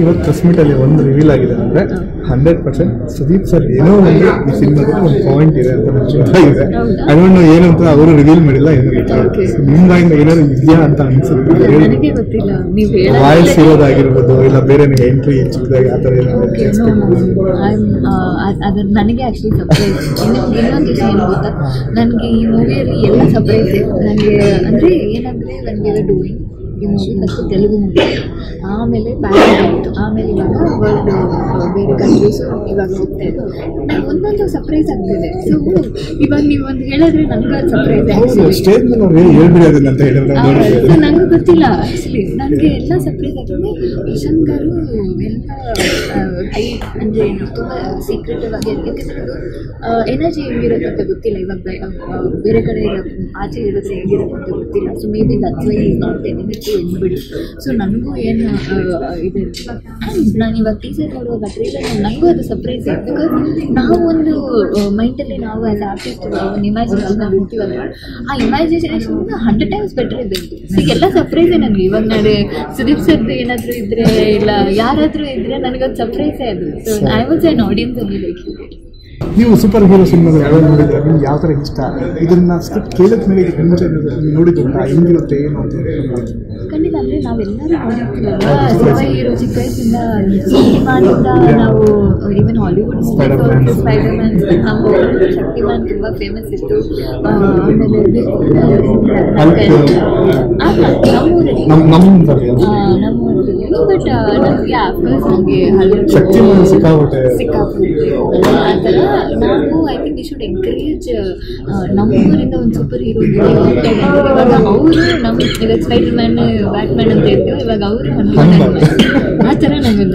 ಇವತ್ತು ಪ್ರೆಸ್ ಮೀಟಲ್ಲಿ ಒಂದು ರಿವೀಲ್ ಆಗಿದೆ ಅಂದರೆ 100% ಸುದೀಪ್ ಸರ್ ಏನೋ ಒಂದು ಈ ಸಿನಿಮಾದಲ್ಲಿ ಒಂದು ಪಾಯಿಂಟ್ ಇದೆ ಅಂತ ನನಗೆ ಇದೆ. ಐ ಡೋಂಟ್ ನೋ ಏನು ಅಂತ ಅವರು ರಿವೀಲ್ ಮಾಡಿಲ್ಲ, ಏನು ನಿಮ್ದಾಗಿಂದ ಏನಾದ್ರು ಇದೆಯಾ ಅಂತ ಅನ್ಸುತ್ತೆ. ವಾಯ್ಸ್ ಇರೋದಾಗಿರ್ಬೋದು ಇಲ್ಲ ಬೇರೆ ಎಂಟ್ರಿ ಹೆಚ್ಚಿದಾಗ ಆ ಥರ ಅದು ನನಗೆ ಆ್ಯಕ್ಚುಲಿ ಸರ್ಪ್ರೈಸ್. ಇನ್ನೊಂದು ವಿಷಯ ಏನು ಗೊತ್ತಾ, ನನಗೆ ಈ ಮೂವಿಯಲ್ಲಿ ಎಲ್ಲ ಸರ್ಪ್ರೈಸ್. ನನಗೆ ಅಂದರೆ ಏನಂದರೆ ನನಗೆ ಡೂಯಿಂಗ್ ಈ ಮೂವಿ ಫಸ್ಟ್ ತೆಲುಗು ಮೂವಿ, ಆಮೇಲೆ ಪ್ಯಾನ್ ಆಯಿತು, ಆಮೇಲೆ ಇವಾಗ ವರ್ಲ್ಡ್ ಬೇರೆ ಕಂಟ್ರೀಸು ಇವಾಗ ಹೋಗ್ತಾ ಇದೆ. ನನಗೆ ಒಂದೊಂದು ಸರ್ಪ್ರೈಸ್ ಆಗ್ತಿದೆ. ಸೊ ಇವಾಗ ನೀವು ಒಂದು ಹೇಳಿದ್ರೆ ನನಗೆ ಅದು ಸರ್ಪ್ರೈಸ್ ಆ್ಯಕ್ಚುಲಿ. ನನಗೆ ಗೊತ್ತಿಲ್ಲ ಆ್ಯಕ್ಚುಲಿ, ನನಗೆ ಎಲ್ಲ ಸರ್ಪ್ರೈಸ್ ಆಗ್ತದೆ. ಯಶನ್ garu ಎಲ್ಲ ಹೈ ಅಂದರೆ ಏನು ತುಂಬ ಸೀಕ್ರೆಟಿವ್ ಆಗಿ, ಯಾಕೆಂದರೆ ಅದು ಎನರ್ಜಿ ಹೆಂಗಿರುತ್ತೆ ಅಂತ ಗೊತ್ತಿಲ್ಲ. ಇವಾಗ ಬೇರೆ ಕಡೆ ಆಚೆ ಇರೋದ್ರೆ ಹೆಂಗಿರುತ್ತೆ ಅಂತ ಗೊತ್ತಿಲ್ಲ. So maybe that's why is not telling it ಎಂದ್ಬಿಡಿ. ಸೊ ನನಗೂ ಏನು ಇದೆ, ನಾನು ಇವಾಗ ಟೀಚರ್ ನೋಡುವಾಗ ಟ್ರೇಲರ್ ನನಗೂ ಅದು ಸರ್ಪ್ರೈಸ್ ಆಯಿತು. ಬಿಕಾಸ್ ನಾವು ಒಂದು ಮೈಂಡಲ್ಲಿ ನಾವು ಆ್ಯಸ್ ಆರ್ಟಿಸ್ಟ್ ಒಂದು ಇಮ್ಯಾಜಿನೇಷನ್ ಹೋಗ್ತೀವಲ್ಲ, ಆ ಇಮ್ಯಾಜಿನೇಷನ್ 100 times ಬೆಟರ್ ಇದೆ. ಸೊ ಎಲ್ಲ ಸರ್ಪ್ರೈಸೇ ನನಗೆ. ಇವಾಗ ನಾಳೆ ಸುದೀಪ್ ಸರ್ದು ಏನಾದರೂ ಇದ್ದರೆ ಇಲ್ಲ ಯಾರಾದರೂ ಇದ್ದರೆ ನನಗದು ಸರ್ಪ್ರೈಸೇ ಅದು. So I was on audience ಅಲ್ಲಿ ಲೈಕ್. ನೀವು ಸೂಪರ್ ಹೀರೋ ಸಿನಿಮಾಗಳು ಯಾವ್ದು ನೋಡಿದ್ರೆ ನಿಮ್ಗೆ ಯಾವ ಥರ ಇಷ್ಟ? ಇದನ್ನ ಸ್ಕ್ರಿಪ್ಟ್ ಕೇಳಿದ ಮೇಲೆ ಇದು ಮುಂಚೆ ನೋಡಿದ್ದುಂಟಾ, ಹೆಂಗಿರುತ್ತೆ ಏನು ಅಂತ ಖಂಡಿತ. ಅಂದರೆ ನಾವೆಲ್ಲರೂ ನೋಡಿರ್ತೀವಲ್ಲ ಸೂಪರ್ ಹೀರೋ ಚಿಕ್ಕ ವಯಸ್ಸಿಂದ. ಸಿನಿಮಾದಿಂದ ನಾವು ಈವನ್ ಹಾಲಿವುಡ್ ಸ್ಪೈಡರ್ಮ್ಯಾನ್, ನಾವು ಶಕ್ತಿಮಾನ್ ತುಂಬ ಫೇಮಸ್ ಇತ್ತು. ಆಮೇಲೆ ನಮ್ಮೂರಲ್ಲಿ ಬಟ್ ನಮಗೆ ಅಫ್ಕೋರ್ಸ್ ನಮಗೆ ಶಕ್ತಿಮಾನ್ ಸಿಕ್ಕಾಪಟ್ಟೆ ಆ ಥರ ನಾವು I think we should encourage ನಮ್ಮೂರಿಂದ ಒಂದು ಸೂಪರ್ ಹೀರೋ. ಇವಾಗ ಅವರು ನಮ್ಮ ಇವಾಗ ಸ್ಪೈಡರ್ ಮ್ಯಾನ್ ಬ್ಯಾಟ್ಮ್ಯಾನ್ ಅಂತ ಇರ್ತೀವಿ, ಇವಾಗ ಅವರು ಹನುಮಾನ್ ಆ ಥರ ನಮಗೆ